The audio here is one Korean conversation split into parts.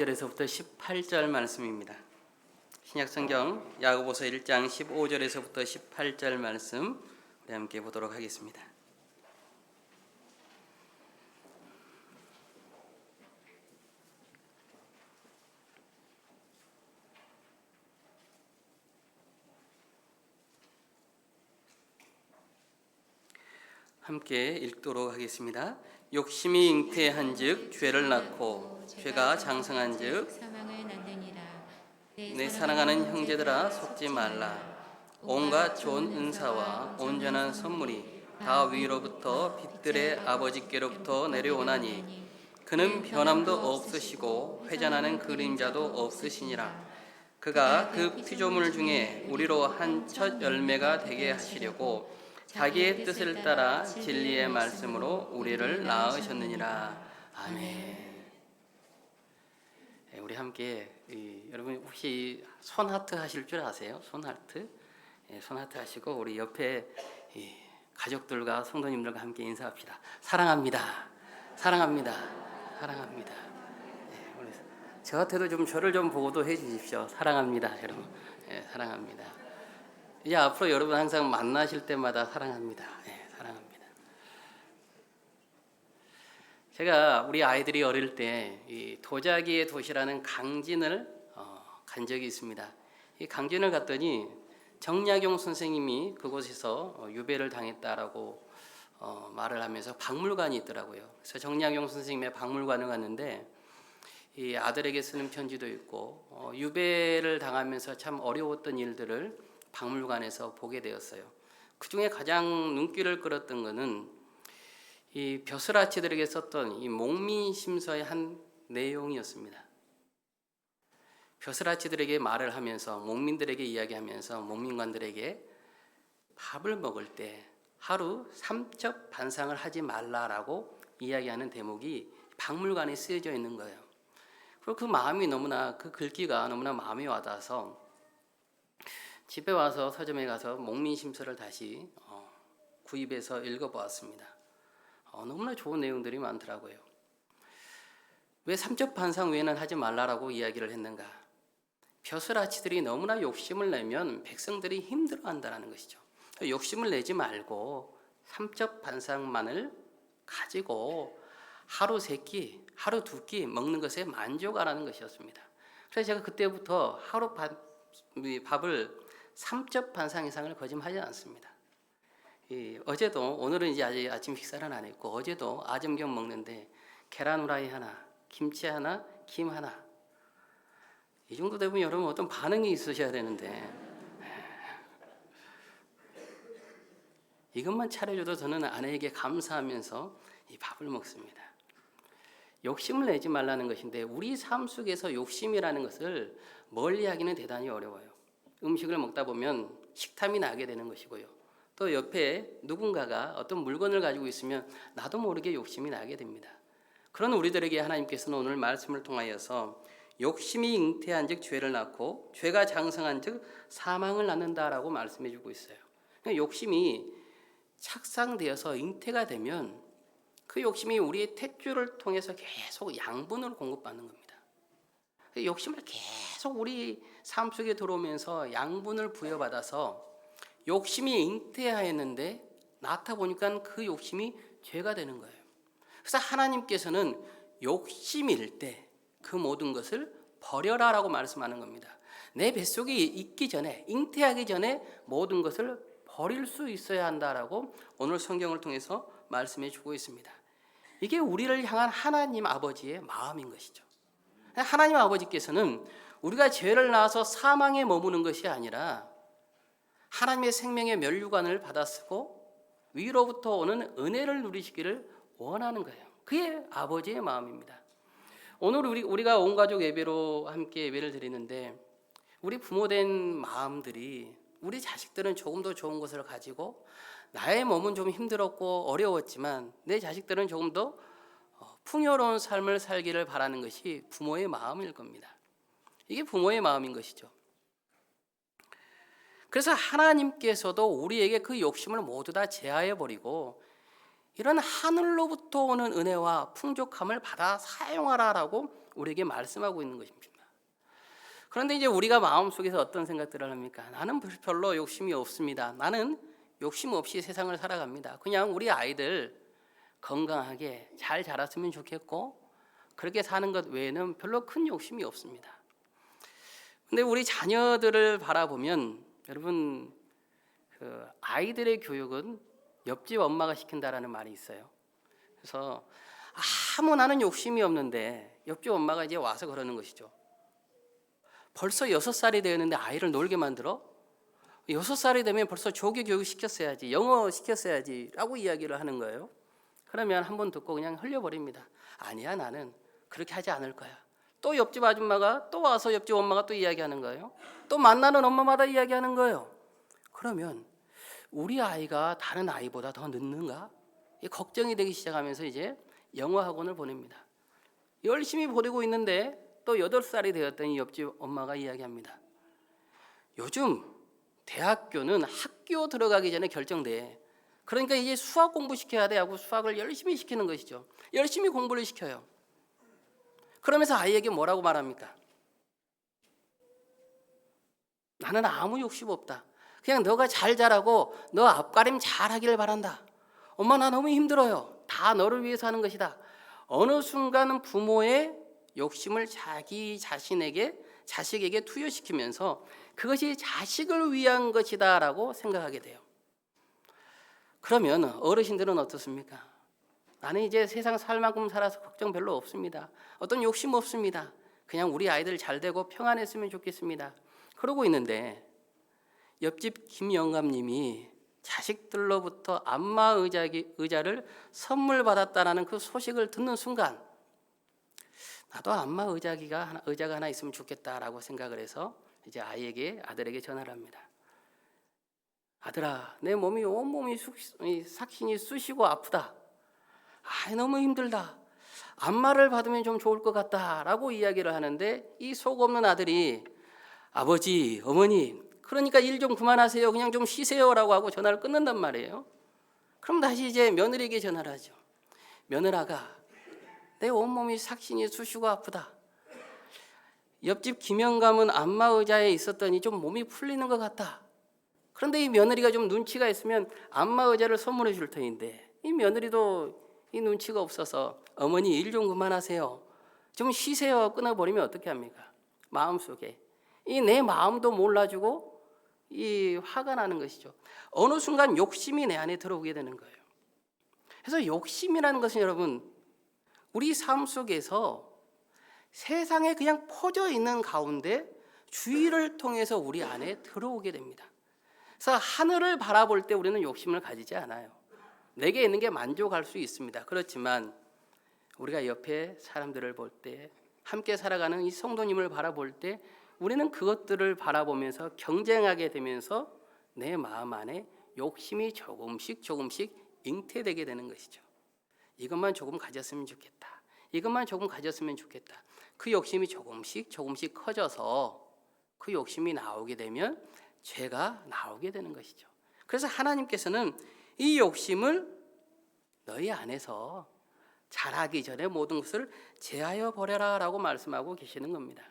1절에서부터 18절 말씀입니다. 신약성경 야고보서 1장 15절에서부터 18절 말씀 우리 함께 보도록 하겠습니다. 함께 읽도록 하겠습니다. 욕심이 잉태한즉 죄를 낳고 죄가 장성한즉 사망을 낳느니라. 내 사랑하는 형제들아 속지 말라. 온갖 좋은 은사와 온전한 선물이 다 위로부터 빛들의 아버지께로부터 내려오나니 그는 변함도 없으시고 회전하는 그림자도 없으시니라. 그가 그 피조물 중에 우리로 한 첫 열매가 되게 하시려고 자기의 뜻을 따라 진리의 말씀으로 우리를 낳으셨느니라. 아멘. 우리 함께 여러분 혹시 손하트 하실 줄 아세요? 손하트? 손하트 하시고 우리 옆에 가족들과 성도님들과 함께 인사합시다. 사랑합니다. 사랑합니다. 사랑합니다. 우리 저한테도 좀 저를 좀 보고도 해주십시오. 사랑합니다, 여러분. 사랑합니다. 이제 앞으로 여러분 항상 만나실 때마다 사랑합니다. 사랑합니다. 제가 우리 아이들이 어릴 때 이 도자기의 도시라는 강진을 간 적이 있습니다. 이 강진을 갔더니 정약용 선생님이 그곳에서 유배를 당했다라고 말을 하면서 박물관이 있더라고요. 그래서 정약용 선생님의 박물관을 갔는데 이 아들에게 쓰는 편지도 있고 유배를 당하면서 참 어려웠던 일들을 박물관에서 보게 되었어요. 그 중에 가장 눈길을 끌었던 것은 이 벼슬아치들에게 썼던 이 목민심서의 한 내용이었습니다. 벼슬아치들에게 말을 하면서 목민들에게 이야기하면서 목민관들에게 밥을 먹을 때 하루 3첩 반상을 하지 말라라고 이야기하는 대목이 박물관에 쓰여져 있는 거예요. 그리고 그 마음이 너무나 그 글귀가 너무나 마음에 와닿아서 집에 와서 서점에 가서 목민심서를 다시 구입해서 읽어보았습니다. 너무나 좋은 내용들이 많더라고요. 왜 삼첩반상 외에는 하지 말라라고 이야기를 했는가? 벼슬아치들이 너무나 욕심을 내면 백성들이 힘들어한다는 것이죠. 욕심을 내지 말고 삼첩반상만을 가지고 하루 3끼, 하루 2끼 먹는 것에 만족하라는 것이었습니다. 그래서 제가 그때부터 하루 밥을 3첩 반상 이상을 거짓하지 않습니다. 어제도 오늘은 이제 아직 아침 식사는 안 했고 어제도 아점경 먹는데 계란 후라이 하나, 김치 하나, 김 하나 이 정도 되면 여러분 어떤 반응이 있으셔야 되는데 이것만 차려줘도 저는 아내에게 감사하면서 이 밥을 먹습니다. 욕심을 내지 말라는 것인데 우리 삶 속에서 욕심이라는 것을 멀리하기는 대단히 어려워요. 음식을 먹다 보면 식탐이 나게 되는 것이고요. 또 옆에 누군가가 어떤 물건을 가지고 있으면 나도 모르게 욕심이 나게 됩니다. 그런 우리들에게 하나님께서는 오늘 말씀을 통하여서 욕심이 잉태한즉 죄를 낳고 죄가 장성한즉 사망을 낳는다라고 말씀해 주고 있어요. 그러니까 욕심이 착상되어서 잉태가 되면 그 욕심이 우리의 탯줄을 통해서 계속 양분을 공급받는 겁니다. 욕심을 계속 우리 삶 속에 들어오면서 양분을 부여받아서 욕심이 잉태하였는데 낳다 보니까 그 욕심이 죄가 되는 거예요. 그래서 하나님께서는 욕심일 때 그 모든 것을 버려라라고 말씀하는 겁니다. 내 뱃속에 있기 전에 잉태하기 전에 모든 것을 버릴 수 있어야 한다라고 오늘 성경을 통해서 말씀해 주고 있습니다. 이게 우리를 향한 하나님 아버지의 마음인 것이죠. 하나님 아버지께서는 우리가 죄를 낳아서 사망에 머무는 것이 아니라 하나님의 생명의 면류관을 받아쓰고 위로부터 오는 은혜를 누리시기를 원하는 거예요. 그게 아버지의 마음입니다. 오늘 우리가 온 가족 예배로 함께 예배를 드리는데 우리 부모된 마음들이 우리 자식들은 조금 더 좋은 것을 가지고 나의 몸은 좀 힘들었고 어려웠지만 내 자식들은 조금 더 풍요로운 삶을 살기를 바라는 것이 부모의 마음일 겁니다. 이게 부모의 마음인 것이죠. 그래서 하나님께서도 우리에게 그 욕심을 모두 다 제하해 버리고 이런 하늘로부터 오는 은혜와 풍족함을 받아 사용하라라고 우리에게 말씀하고 있는 것입니다. 그런데 이제 우리가 마음속에서 어떤 생각들을 합니까? 나는 별로 욕심이 없습니다. 나는 욕심 없이 세상을 살아갑니다. 그냥 우리 아이들 건강하게 잘 자랐으면 좋겠고 그렇게 사는 것 외에는 별로 큰 욕심이 없습니다. 근데 우리 자녀들을 바라보면 여러분 그 아이들의 교육은 옆집 엄마가 시킨다라는 말이 있어요. 그래서 아무 나는 욕심이 없는데 옆집 엄마가 이제 와서 그러는 것이죠. 벌써 6살이 되었는데 아이를 놀게 만들어? 6살이 되면 벌써 조기 교육 시켰어야지, 영어 시켰어야지 라고 이야기를 하는 거예요. 그러면 한 번 듣고 그냥 흘려버립니다. 아니야, 나는 그렇게 하지 않을 거야. 또 옆집 아줌마가 또 와서 옆집 엄마가 또 이야기하는 거예요. 또 만나는 엄마마다 이야기하는 거예요. 그러면 우리 아이가 다른 아이보다 더 늦는가? 걱정이 되기 시작하면서 이제 영어 학원을 보냅니다. 열심히 보내고 있는데 또 8살이 되었더니 옆집 엄마가 이야기합니다. 요즘 대학교는 학교 들어가기 전에 결정돼. 그러니까 이제 수학 공부 시켜야 돼 하고 수학을 열심히 시키는 것이죠. 열심히 공부를 시켜요. 그러면서 아이에게 뭐라고 말합니까? 나는 아무 욕심 없다. 그냥 너가 잘 자라고 너 앞가림 잘 하기를 바란다. 엄마 나 너무 힘들어요. 다 너를 위해서 하는 것이다. 어느 순간은 부모의 욕심을 자식에게 투여시키면서 그것이 자식을 위한 것이다 라고 생각하게 돼요. 그러면 어르신들은 어떻습니까? 나는 이제 세상 살 만큼 살아서 걱정 별로 없습니다. 어떤 욕심 없습니다. 그냥 우리 아이들 잘 되고 평안했으면 좋겠습니다. 그러고 있는데 옆집 김영감님이 자식들로부터 안마 의자를 선물 받았다라는 그 소식을 듣는 순간 나도 안마 의자가 하나 있으면 좋겠다라고 생각을 해서 이제 아들에게 전화를 합니다. 아들아, 내 몸이 온몸이 삭신이 쑤시고 아프다. 너무 힘들다. 안마를 받으면 좀 좋을 것 같다라고 이야기를 하는데 이 속 없는 아들이 아버지, 어머니, 그러니까 일 좀 그만하세요. 그냥 좀 쉬세요라고 하고 전화를 끊는단 말이에요. 그럼 다시 이제 며느리에게 전화를 하죠. 며느라가 내 온몸이 삭신이 쑤시고 아프다. 옆집 김영감은 안마 의자에 있었더니 좀 몸이 풀리는 것 같다. 그런데 이 며느리가 좀 눈치가 있으면 안마 의자를 선물해 줄 터인데 이 며느리도 이 눈치가 없어서 어머니 일 좀 그만하세요. 좀 쉬세요. 끊어버리면 어떻게 합니까? 마음속에 이 내 마음도 몰라주고 이 화가 나는 것이죠. 어느 순간 욕심이 내 안에 들어오게 되는 거예요. 그래서 욕심이라는 것은 여러분 우리 삶 속에서 세상에 그냥 퍼져 있는 가운데 주의를 통해서 우리 안에 들어오게 됩니다. 그래서 하늘을 바라볼 때 우리는 욕심을 가지지 않아요. 내게 있는 게 만족할 수 있습니다. 그렇지만 우리가 옆에 사람들을 볼 때 함께 살아가는 이 성도님을 바라볼 때 우리는 그것들을 바라보면서 경쟁하게 되면서 내 마음 안에 욕심이 조금씩 잉태되게 되는 것이죠. 이것만 조금 가졌으면 좋겠다. 이것만 조금 가졌으면 좋겠다. 그 욕심이 조금씩 커져서 그 욕심이 나오게 되면 죄가 나오게 되는 것이죠. 그래서 하나님께서는 이 욕심을 너희 안에서 자라기 전에 모든 것을 제하여 버려라 라고 말씀하고 계시는 겁니다.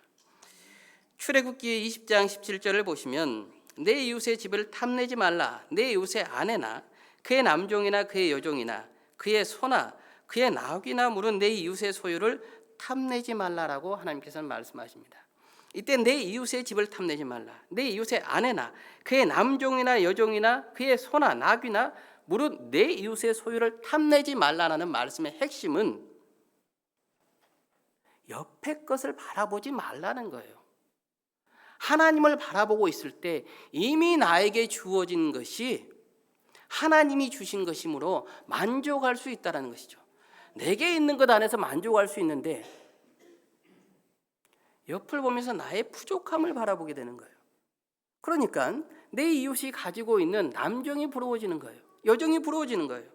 출애굽기 20장 17절을 보시면 내 이웃의 집을 탐내지 말라. 내 이웃의 아내나 그의 남종이나 그의 여종이나 그의 소나 그의 나귀나 물은 내 이웃의 소유를 탐내지 말라라고 하나님께서는 말씀하십니다. 이때 내 이웃의 집을 탐내지 말라. 내 이웃의 아내나 그의 남종이나 여종이나 그의 소나 나귀나 물은 내 이웃의 소유를 탐내지 말라는 말씀의 핵심은 옆에 것을 바라보지 말라는 거예요. 하나님을 바라보고 있을 때 이미 나에게 주어진 것이 하나님이 주신 것이므로 만족할 수 있다는 것이죠. 내게 있는 것 안에서 만족할 수 있는데 옆을 보면서 나의 부족함을 바라보게 되는 거예요. 그러니까 내 이웃이 가지고 있는 남종이 부러워지는 거예요. 여종이 부러워지는 거예요.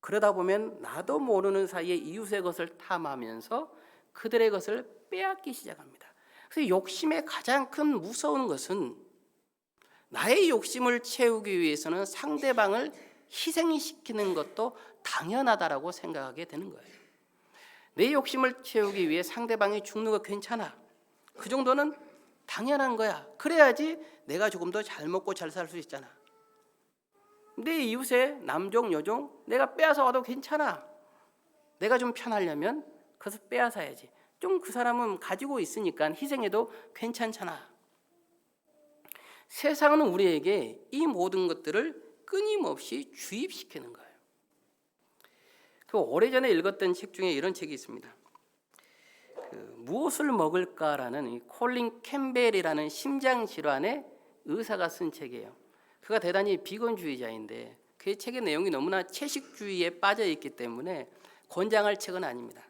그러다 보면 나도 모르는 사이에 이웃의 것을 탐하면서 그들의 것을 빼앗기 시작합니다. 그래서 욕심의 가장 큰 무서운 것은 나의 욕심을 채우기 위해서는 상대방을 희생시키는 것도 당연하다라고 생각하게 되는 거예요. 내 욕심을 채우기 위해 상대방이 죽는 거 괜찮아. 그 정도는 당연한 거야. 그래야지 내가 조금 더 잘 먹고 잘 살 수 있잖아. 내 이웃의 남종 여종 내가 빼앗아 와도 괜찮아. 내가 좀 편하려면 그것을 빼앗아야지. 좀 그 사람은 가지고 있으니까 희생해도 괜찮잖아. 세상은 우리에게 이 모든 것들을 끊임없이 주입시키는 거예요. 그 오래전에 읽었던 책 중에 이런 책이 있습니다. 무엇을 먹을까라는 이 콜린 캠벨이라는 심장질환의 의사가 쓴 책이에요. 그가 대단히 비건주의자인데 그 책의 내용이 너무나 채식주의에 빠져 있기 때문에 권장할 책은 아닙니다.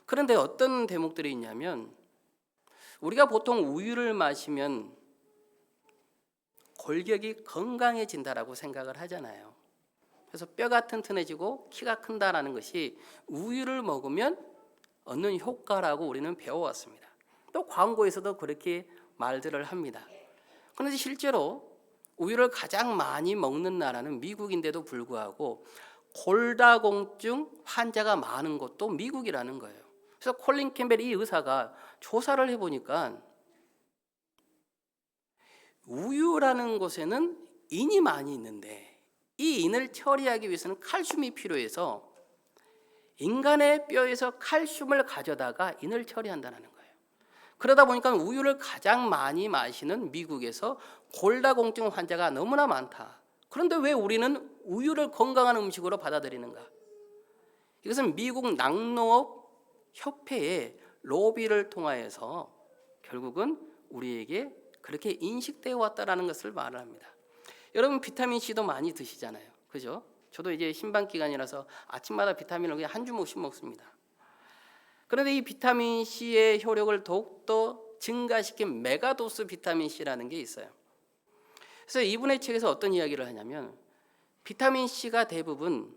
그런데 어떤 대목들이 있냐면 우리가 보통 우유를 마시면 골격이 건강해진다라고 생각을 하잖아요. 그래서 뼈가 튼튼해지고 키가 큰다라는 것이 우유를 먹으면 얻는 효과라고 우리는 배워왔습니다. 또 광고에서도 그렇게 말들을 합니다. 그런데 실제로 우유를 가장 많이 먹는 나라는 미국인데도 불구하고 골다공증 환자가 많은 곳도 미국이라는 거예요. 그래서 콜린 캠벨 이 의사가 조사를 해보니까 우유라는 곳에는 인이 많이 있는데 이 인을 처리하기 위해서는 칼슘이 필요해서 인간의 뼈에서 칼슘을 가져다가 인을 처리한다는 거예요. 그러다 보니까 우유를 가장 많이 마시는 미국에서 골다공증 환자가 너무나 많다. 그런데 왜 우리는 우유를 건강한 음식으로 받아들이는가? 이것은 미국 낙농업 협회의 로비를 통하여서 결국은 우리에게 그렇게 인식되어 왔다라는 것을 말을 합니다. 여러분 비타민 C도 많이 드시잖아요. 그죠? 저도 이제 신방 기간이라서 아침마다 비타민을 그냥 한 주먹씩 먹습니다. 그런데 이 비타민 C의 효력을 더욱더 증가시킨 메가도스 비타민 C라는 게 있어요. 그래서 이분의 책에서 어떤 이야기를 하냐면 비타민 C가 대부분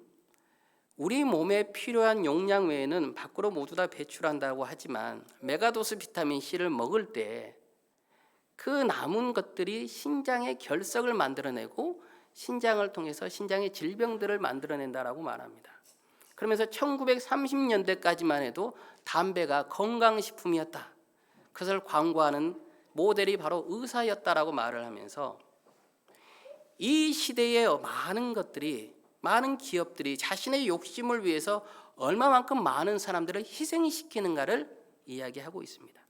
우리 몸에 필요한 용량 외에는 밖으로 모두 다 배출한다고 하지만 메가도스 비타민 C를 먹을 때 그 남은 것들이 신장의 결석을 만들어내고 신장을 통해서 신장의 질병들을 만들어낸다라고 말합니다. 그러면서 1930년대까지만 해도 담배가 건강식품이었다. 그것을 광고하는 모델이 바로 의사였다라고 말을 하면서 이 시대의 많은 기업들이 자신의 욕심을 위해서 얼마만큼 많은 사람들을 희생시키는가를 이야기하고 있습니다.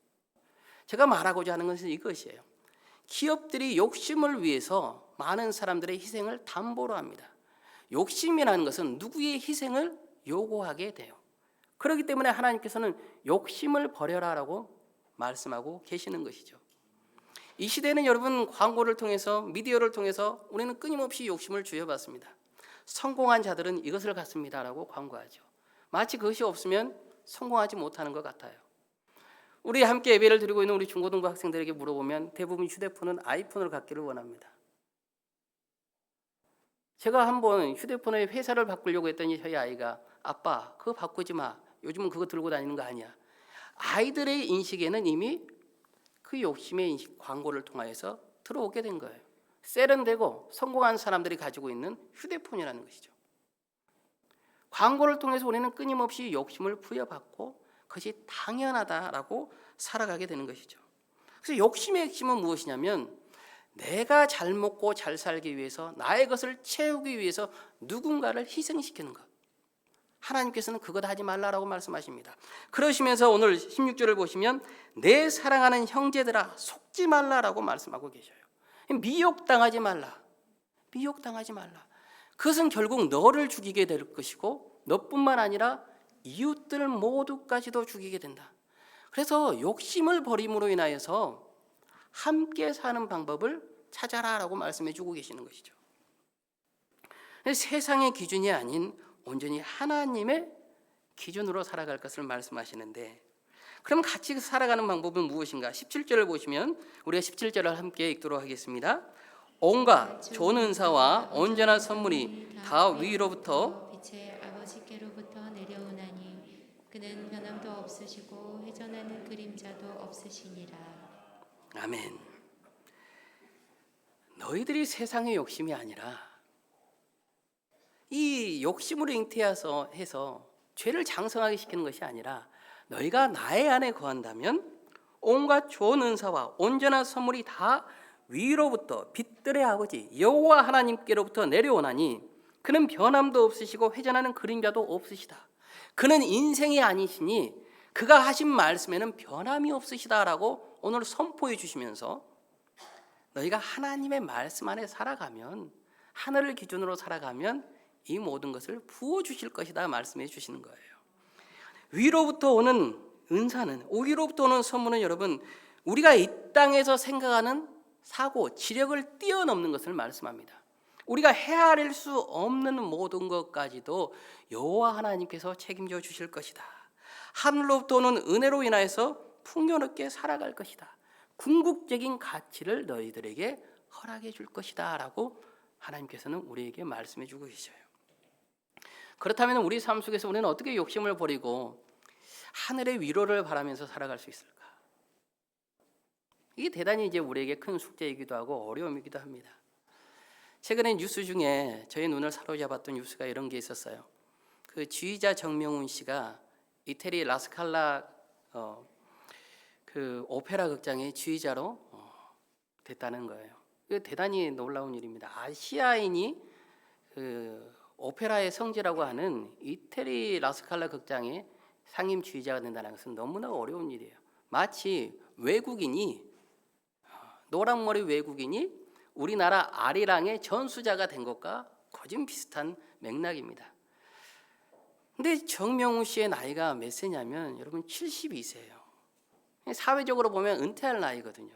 제가 말하고자 하는 것은 이것이에요. 기업들이 욕심을 위해서 많은 사람들의 희생을 담보로 합니다. 욕심이라는 것은 누구의 희생을 요구하게 돼요. 그렇기 때문에 하나님께서는 욕심을 버려라라고 말씀하고 계시는 것이죠. 이 시대는 여러분 광고를 통해서 미디어를 통해서 우리는 끊임없이 욕심을 주여받습니다. 성공한 자들은 이것을 갖습니다라고 광고하죠. 마치 그것이 없으면 성공하지 못하는 것 같아요. 우리 함께 예배를 드리고 있는 우리 중고등부 학생들에게 물어보면 대부분 휴대폰은 아이폰을 갖기를 원합니다. 제가 한번 휴대폰의 회사를 바꾸려고 했더니 저희 아이가 아빠 그거 바꾸지 마. 요즘은 그거 들고 다니는 거 아니야. 아이들의 인식에는 이미 그 욕심의 인식 광고를 통하여서 들어오게 된 거예요. 세련되고 성공한 사람들이 가지고 있는 휴대폰이라는 것이죠. 광고를 통해서 우리는 끊임없이 욕심을 부여받고 그것이 당연하다라고 살아가게 되는 것이죠. 그래서 욕심의 핵심은 무엇이냐면 내가 잘 먹고 잘 살기 위해서 나의 것을 채우기 위해서 누군가를 희생시키는 것. 하나님께서는 그것 하지 말라라고 말씀하십니다. 그러시면서 오늘 16절을 보시면 내 사랑하는 형제들아 속지 말라라고 말씀하고 계셔요. 미혹당하지 말라. 미혹당하지 말라. 그것은 결국 너를 죽이게 될 것이고 너뿐만 아니라 이웃들 모두까지도 죽이게 된다. 그래서 욕심을 버림으로 인하여서 함께 사는 방법을 찾아라라고 말씀해 주고 계시는 것이죠. 세상의 기준이 아닌 온전히 하나님의 기준으로 살아갈 것을 말씀하시는데 그럼 같이 살아가는 방법은 무엇인가? 17절을 보시면 우리가 17절을 함께 읽도록 하겠습니다. 온갖 좋은 은사와 온전한 선물이 다 위로부터 빛의 아버지께로부터 내려오나니 그는 변함도 없으시고 회전하는 그림자도 없으시니라. 아멘. 너희들이 세상의 욕심이 아니라 이 욕심으로 잉태해서 죄를 장성하게 시키는 것이 아니라 너희가 나의 안에 거한다면 온갖 좋은 은사와 온전한 선물이 다 위로부터 빛들의 아버지 여호와 하나님께로부터 내려오나니 그는 변함도 없으시고 회전하는 그림자도 없으시다. 그는 인생이 아니시니 그가 하신 말씀에는 변함이 없으시다라고 오늘 선포해 주시면서 너희가 하나님의 말씀 안에 살아가면, 하늘을 기준으로 살아가면 이 모든 것을 부어주실 것이다 말씀해 주시는 거예요. 위로부터 오는 은사는, 위로부터 오는 선물은 여러분, 우리가 이 땅에서 생각하는 사고, 지력을 뛰어넘는 것을 말씀합니다. 우리가 헤아릴 수 없는 모든 것까지도 여호와 하나님께서 책임져 주실 것이다. 하늘로부터 오는 은혜로 인하여서 풍요롭게 살아갈 것이다. 궁극적인 가치를 너희들에게 허락해 줄 것이다 라고 하나님께서는 우리에게 말씀해 주고 계셔요. 그렇다면 우리 삶 속에서 우리는 어떻게 욕심을 버리고 하늘의 위로를 바라면서 살아갈 수 있을까? 이게 대단히 이제 우리에게 큰 숙제이기도 하고 어려움이기도 합니다. 최근에 뉴스 중에 저의 눈을 사로잡았던 뉴스가 이런 게 있었어요. 그 지휘자 정명훈 씨가 이태리 라스칼라 그 오페라 극장의 지휘자로 됐다는 거예요. 이거 대단히 놀라운 일입니다. 아시아인이 그 오페라의 성지라고 하는 이태리 라스칼라 극장의 상임 지휘자가 된다는 것은 너무나 어려운 일이에요. 마치 외국인이, 노랑머리 외국인이 우리나라 아리랑의 전수자가 된 것과 거진 비슷한 맥락입니다. 근데 정명훈 씨의 나이가 몇 세냐면 여러분 72세예요. 사회적으로 보면 은퇴할 나이거든요.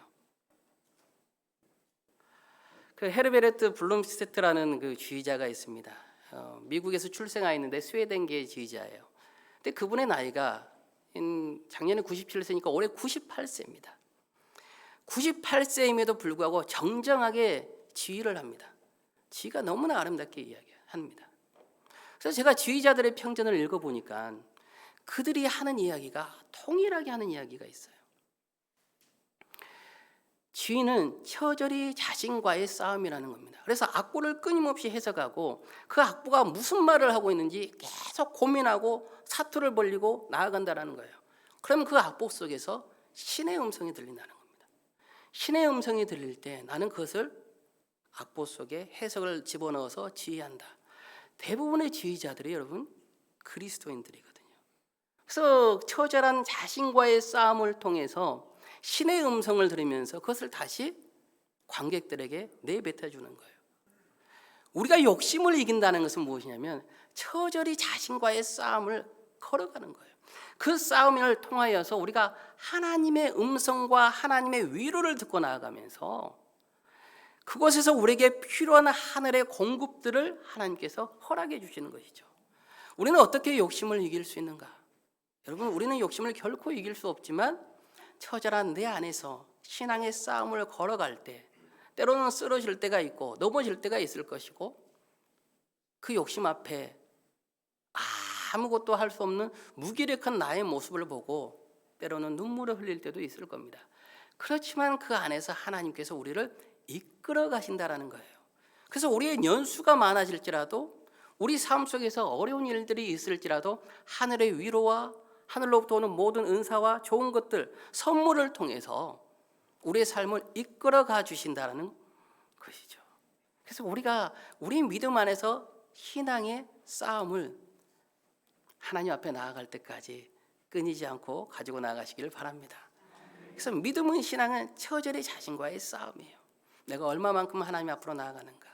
그 헤르베르트 블룸스테트라는 그 지휘자가 있습니다. 미국에서 출생하였는데 스웨덴계 지휘자예요. 근데 그분의 나이가 작년에 97세니까 올해 98세입니다. 98세임에도 불구하고 정정하게 지휘를 합니다. 지휘가 너무나 아름답게 이야기합니다. 그래서 제가 지휘자들의 평전을 읽어보니까 그들이 하는 이야기가 통일하게 하는 이야기가 있어요. 지휘는 처절히 자신과의 싸움이라는 겁니다. 그래서 악보를 끊임없이 해석하고 그 악보가 무슨 말을 하고 있는지 계속 고민하고 사투를 벌리고 나아간다는 거예요. 그럼 그 악보 속에서 신의 음성이 들린다는 겁니다. 신의 음성이 들릴 때 나는 그것을 악보 속에 해석을 집어넣어서 지휘한다. 대부분의 지휘자들이 여러분 그리스도인들이거든요. 그래서 처절한 자신과의 싸움을 통해서 신의 음성을 들으면서 그것을 다시 관객들에게 내뱉어 주는 거예요. 우리가 욕심을 이긴다는 것은 무엇이냐면 처절히 자신과의 싸움을 걸어가는 거예요. 그 싸움을 통하여서 우리가 하나님의 음성과 하나님의 위로를 듣고 나아가면서 그곳에서 우리에게 필요한 하늘의 공급들을 하나님께서 허락해 주시는 것이죠. 우리는 어떻게 욕심을 이길 수 있는가? 여러분, 우리는 욕심을 결코 이길 수 없지만 처절한 내 안에서 신앙의 싸움을 걸어갈 때 때로는 쓰러질 때가 있고 넘어질 때가 있을 것이고 그 욕심 앞에 아무것도 할 수 없는 무기력한 나의 모습을 보고 때로는 눈물을 흘릴 때도 있을 겁니다. 그렇지만 그 안에서 하나님께서 우리를 이끌어 가신다라는 거예요. 그래서 우리의 연수가 많아질지라도 우리 삶 속에서 어려운 일들이 있을지라도 하늘의 위로와 하늘로부터 오는 모든 은사와 좋은 것들, 선물을 통해서 우리의 삶을 이끌어가 주신다는 것이죠. 그래서 우리가 우리 믿음 안에서 신앙의 싸움을 하나님 앞에 나아갈 때까지 끊이지 않고 가지고 나가시기를 바랍니다. 그래서 믿음은, 신앙은 처절히 자신과의 싸움이에요. 내가 얼마만큼 하나님 앞으로 나아가는가.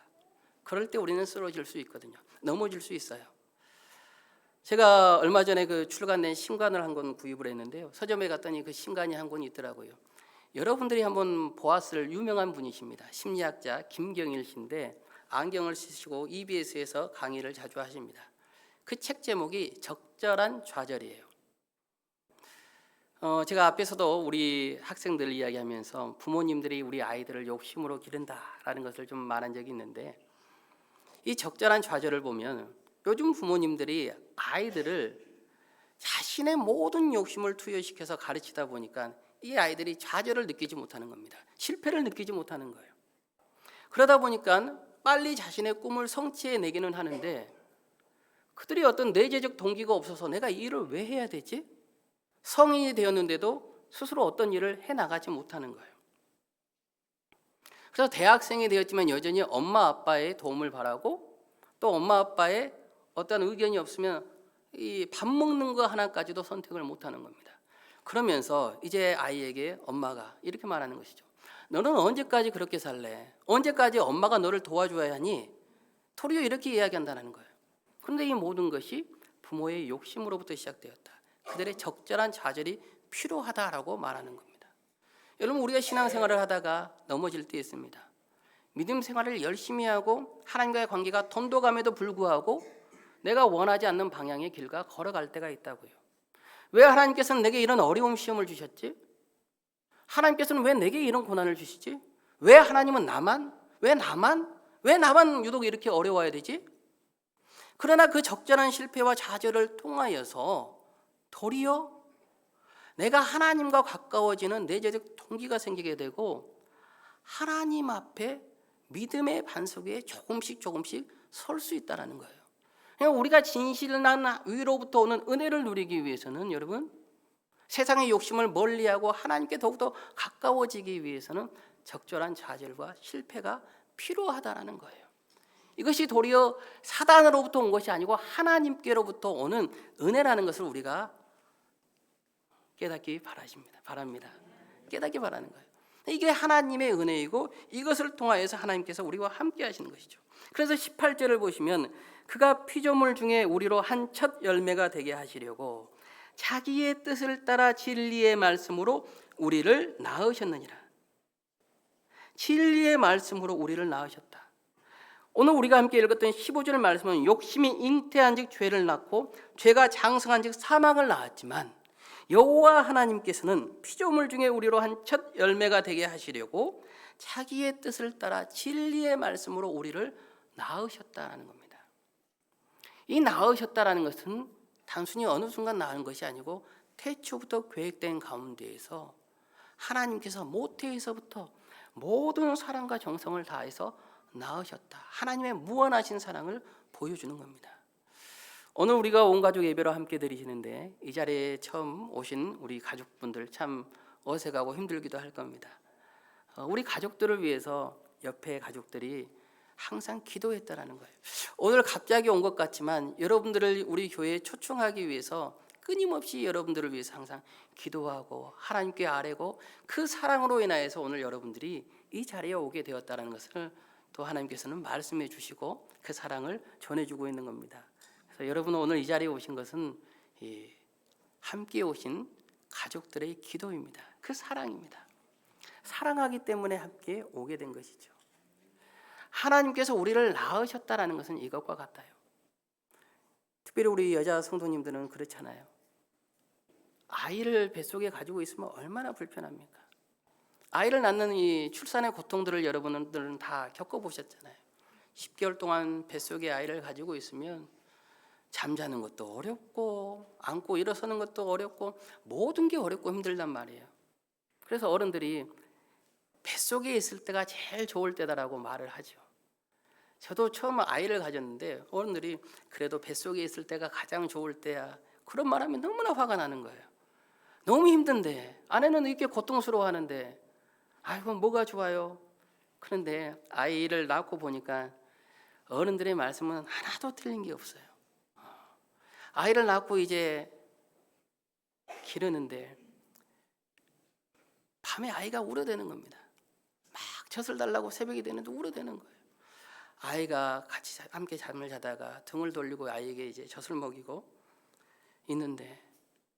그럴 때 우리는 쓰러질 수 있거든요. 넘어질 수 있어요. 제가 얼마 전에 그 출간된 신간을 한 권 구입을 했는데요. 서점에 갔더니 그 신간이 한 권이 있더라고요. 여러분들이 한번 보았을 유명한 분이십니다. 심리학자 김경일 씨인데 안경을 쓰시고 EBS에서 강의를 자주 하십니다. 그 책 제목이 적절한 좌절이에요. 제가 앞에서도 우리 학생들 이야기하면서 부모님들이 우리 아이들을 욕심으로 기른다라는 것을 좀 말한 적이 있는데 이 적절한 좌절을 보면 요즘 부모님들이 아이들을 자신의 모든 욕심을 투여시켜서 가르치다 보니까 이 아이들이 좌절을 느끼지 못하는 겁니다. 실패를 느끼지 못하는 거예요. 그러다 보니까 빨리 자신의 꿈을 성취해내기는 하는데 그들이 어떤 내재적 동기가 없어서 내가 이 일을 왜 해야 되지? 성인이 되었는데도 스스로 어떤 일을 해나가지 못하는 거예요. 그래서 대학생이 되었지만 여전히 엄마 아빠의 도움을 바라고 또 엄마 아빠의 어떤 의견이 없으면 이 밥 먹는 거 하나까지도 선택을 못하는 겁니다. 그러면서 이제 아이에게 엄마가 이렇게 말하는 것이죠. 너는 언제까지 그렇게 살래? 언제까지 엄마가 너를 도와줘야 하니? 도리어 이렇게 이야기한다는 거예요. 그런데 이 모든 것이 부모의 욕심으로부터 시작되었다. 그들의 적절한 좌절이 필요하다라고 말하는 겁니다. 여러분, 우리가 신앙생활을 하다가 넘어질 때 있습니다. 믿음 생활을 열심히 하고 하나님과의 관계가 돈독함에도 불구하고 내가 원하지 않는 방향의 길과 걸어갈 때가 있다고요. 왜 하나님께서는 내게 이런 어려운 시험을 주셨지? 하나님께서는 왜 내게 이런 고난을 주시지? 왜 하나님은 나만? 왜 나만 유독 이렇게 어려워야 되지? 그러나 그 적절한 실패와 좌절을 통하여서 도리어 내가 하나님과 가까워지는 내재적 동기가 생기게 되고 하나님 앞에 믿음의 반석 위에 조금씩 설 수 있다는 거예요. 그러니까 우리가 진실한 위로부터 오는 은혜를 누리기 위해서는 여러분, 세상의 욕심을 멀리하고 하나님께 더욱더 가까워지기 위해서는 적절한 좌절과 실패가 필요하다는 거예요. 이것이 도리어 사단으로부터 온 것이 아니고 하나님께로부터 오는 은혜라는 것을 우리가 깨닫기 바랍니다. 깨닫기 바라는 거예요. 이게 하나님의 은혜이고 이것을 통하여서 하나님께서 우리와 함께 하시는 것이죠. 그래서 18절을 보시면 그가 피조물 중에 우리로 한 첫 열매가 되게 하시려고 자기의 뜻을 따라 진리의 말씀으로 우리를 낳으셨느니라. 진리의 말씀으로 우리를 낳으셨다. 오늘 우리가 함께 읽었던 15절 말씀은 욕심이 잉태한 즉 죄를 낳고 죄가 장성한 즉 사망을 낳았지만 여호와 하나님께서는 피조물 중에 우리로 한 첫 열매가 되게 하시려고 자기의 뜻을 따라 진리의 말씀으로 우리를 낳으셨다는 겁니다. 이 낳으셨다라는 것은 단순히 어느 순간 낳은 것이 아니고 태초부터 계획된 가운데에서 하나님께서 모태에서부터 모든 사랑과 정성을 다해서 낳으셨다. 하나님의 무한하신 사랑을 보여주는 겁니다. 오늘 우리가 온 가족 예배로 함께 드리시는데 이 자리에 처음 오신 우리 가족분들 참 어색하고 힘들기도 할 겁니다. 우리 가족들을 위해서 옆에 가족들이 항상 기도했다라는 거예요. 오늘 갑자기 온 것 같지만 여러분들을 우리 교회에 초청하기 위해서 끊임없이 여러분들을 위해서 항상 기도하고 하나님께 아뢰고 그 사랑으로 인하여서 오늘 여러분들이 이 자리에 오게 되었다는 것을 또 하나님께서는 말씀해 주시고 그 사랑을 전해주고 있는 겁니다. 그래서 여러분 오늘 이 자리에 오신 것은 함께 오신 가족들의 기도입니다. 그 사랑입니다. 사랑하기 때문에 함께 오게 된 것이죠. 하나님께서 우리를 낳으셨다라는 것은 이것과 같아요. 특별히 우리 여자 성도님들은 그렇잖아요. 아이를 뱃속에 가지고 있으면 얼마나 불편합니까? 아이를 낳는 이 출산의 고통들을 여러분들은 다 겪어보셨잖아요. 10개월 동안 뱃속에 아이를 가지고 있으면 잠자는 것도 어렵고 안고 일어서는 것도 어렵고 모든 게 어렵고 힘들단 말이에요. 그래서 어른들이 뱃속에 있을 때가 제일 좋을 때다라고 말을 하죠. 저도 처음 아이를 가졌는데 어른들이 그래도 뱃속에 있을 때가 가장 좋을 때야, 그런 말하면 너무나 화가 나는 거예요. 너무 힘든데 아내는 이렇게 고통스러워하는데 아이고 뭐가 좋아요. 그런데 아이를 낳고 보니까 어른들의 말씀은 하나도 틀린 게 없어요. 아이를 낳고 이제 기르는데 밤에 아이가 울어대는 겁니다. 막 젖을 달라고 새벽이 되는데 울어대는 거예요. 아이가 같이 함께 잠을 자다가 등을 돌리고 아이에게 이제 젖을 먹이고 있는데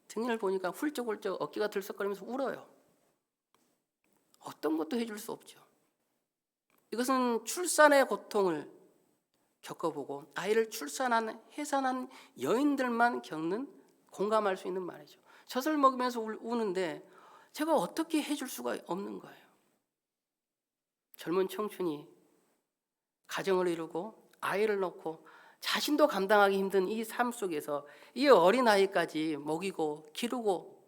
등을 보니까 훌쩍훌쩍 어깨가 들썩거리면서 울어요. 어떤 것도 해줄 수 없죠. 이것은 출산의 고통을 겪어보고 아이를 출산한 해산한 여인들만 겪는, 공감할 수 있는 말이죠. 젖을 먹으면서 우는데 제가 어떻게 해줄 수가 없는 거예요. 젊은 청춘이 가정을 이루고 아이를 낳고 자신도 감당하기 힘든 이 삶 속에서 이 어린아이까지 먹이고 기르고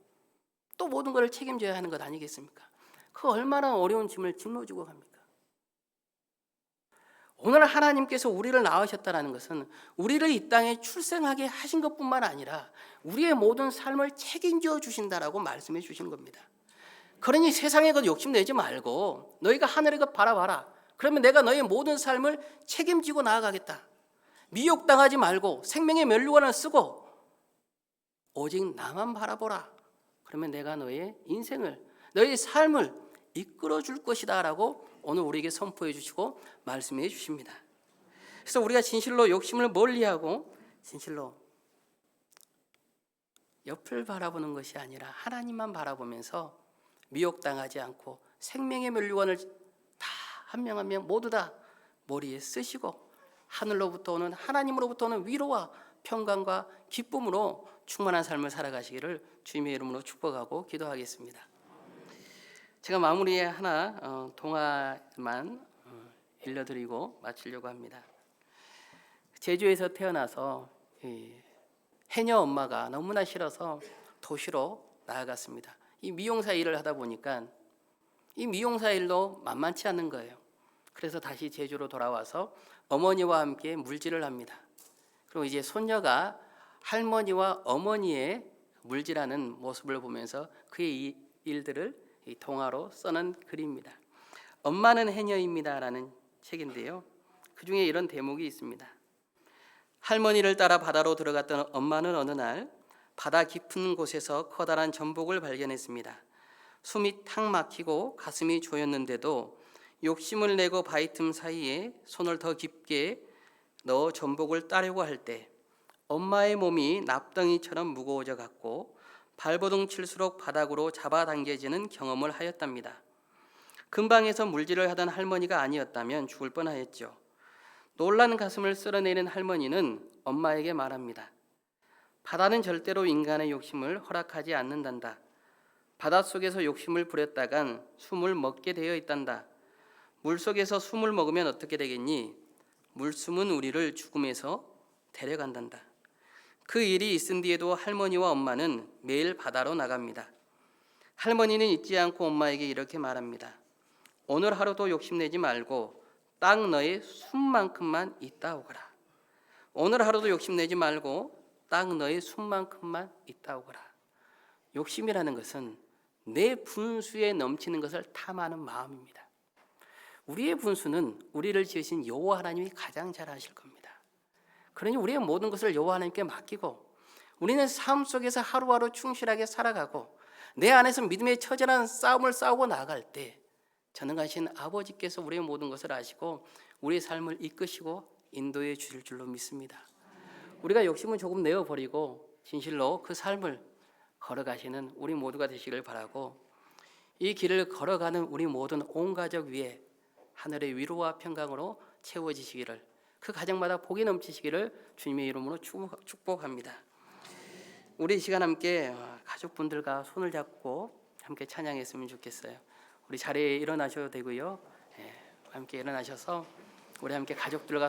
또 모든 것을 책임져야 하는 것 아니겠습니까? 그 얼마나 어려운 짐을 짊어지고 갑니까? 오늘 하나님께서 우리를 낳으셨다는 것은 우리를 이 땅에 출생하게 하신 것뿐만 아니라 우리의 모든 삶을 책임져 주신다라고 말씀해 주신 겁니다. 그러니 세상에 그 욕심내지 말고 너희가 하늘에 그 바라봐라. 그러면 내가 너의 모든 삶을 책임지고 나아가겠다. 미혹당하지 말고 생명의 면류관을 쓰고 오직 나만 바라보라. 그러면 내가 너의 인생을, 너의 삶을 이끌어 줄 것이다 라고 오늘 우리에게 선포해 주시고 말씀해 주십니다. 그래서 우리가 진실로 욕심을 멀리하고 진실로 옆을 바라보는 것이 아니라 하나님만 바라보면서 미혹당하지 않고 생명의 면류관을 다 한 명 한 명 모두 다 머리에 쓰시고 하늘로부터 오는, 하나님으로부터 오는 위로와 평강과 기쁨으로 충만한 삶을 살아가시기를 주님의 이름으로 축복하고 기도하겠습니다. 제가 마무리에 하나 동화만 일러드리고 마치려고 합니다. 제주에서 태어나서 해녀 엄마가 너무나 싫어서 도시로 나아갔습니다. 이 미용사 일을 하다 보니까 이 미용사 일도 만만치 않은 거예요. 그래서 다시 제주로 돌아와서 어머니와 함께 물질을 합니다. 그리고 이제 손녀가 할머니와 어머니의 물질하는 모습을 보면서 그의 이 일들을 이 동화로 써낸 글입니다. 엄마는 해녀입니다라는 책인데요. 그 중에 이런 대목이 있습니다. 할머니를 따라 바다로 들어갔던 엄마는 어느 날 바다 깊은 곳에서 커다란 전복을 발견했습니다. 숨이 탁 막히고 가슴이 조였는데도 욕심을 내고 바위 틈 사이에 손을 더 깊게 넣어 전복을 따려고 할 때 엄마의 몸이 납덩이처럼 무거워져 갔고 발버둥 칠수록 바닥으로 잡아당겨지는 경험을 하였답니다. 근방에서 물질을 하던 할머니가 아니었다면 죽을 뻔하였죠. 놀란 가슴을 쓸어내는 할머니는 엄마에게 말합니다. 바다는 절대로 인간의 욕심을 허락하지 않는단다. 바닷속에서 욕심을 부렸다간 숨을 먹게 되어 있단다. 물속에서 숨을 먹으면 어떻게 되겠니? 물숨은 우리를 죽음에서 데려간단다. 그 일이 있은 뒤에도 할머니와 엄마는 매일 바다로 나갑니다. 할머니는 잊지 않고 엄마에게 이렇게 말합니다. 오늘 하루도 욕심내지 말고 딱 너의 숨만큼만 있다 오거라. 오늘 하루도 욕심내지 말고 딱 너의 숨만큼만 있다 오거라. 욕심이라는 것은 내 분수에 넘치는 것을 탐하는 마음입니다. 우리의 분수는 우리를 지으신 여호와 하나님이 가장 잘 아실 겁니다. 그러니 우리의 모든 것을 여호와 하나님께 맡기고 우리는 삶 속에서 하루하루 충실하게 살아가고 내 안에서 믿음의 처절한 싸움을 싸우고 나아갈 때 전능하신 아버지께서 우리의 모든 것을 아시고 우리의 삶을 이끄시고 인도해 주실 줄로 믿습니다. 우리가 욕심은 조금 내어버리고 진실로 그 삶을 걸어가시는 우리 모두가 되시기를 바라고 이 길을 걸어가는 우리 모든 온 가족 위에 하늘의 위로와 평강으로 채워지시기를 그 가정마다 복이 넘치시기를 주님의 이름으로 축복합니다. 우리 이 시간 함께 가족분들과 손을 잡고 함께 찬양했으면 좋겠어요. 우리 자리에 일어나셔도 되고요. 함께 일어나셔서 우리 함께 가족들과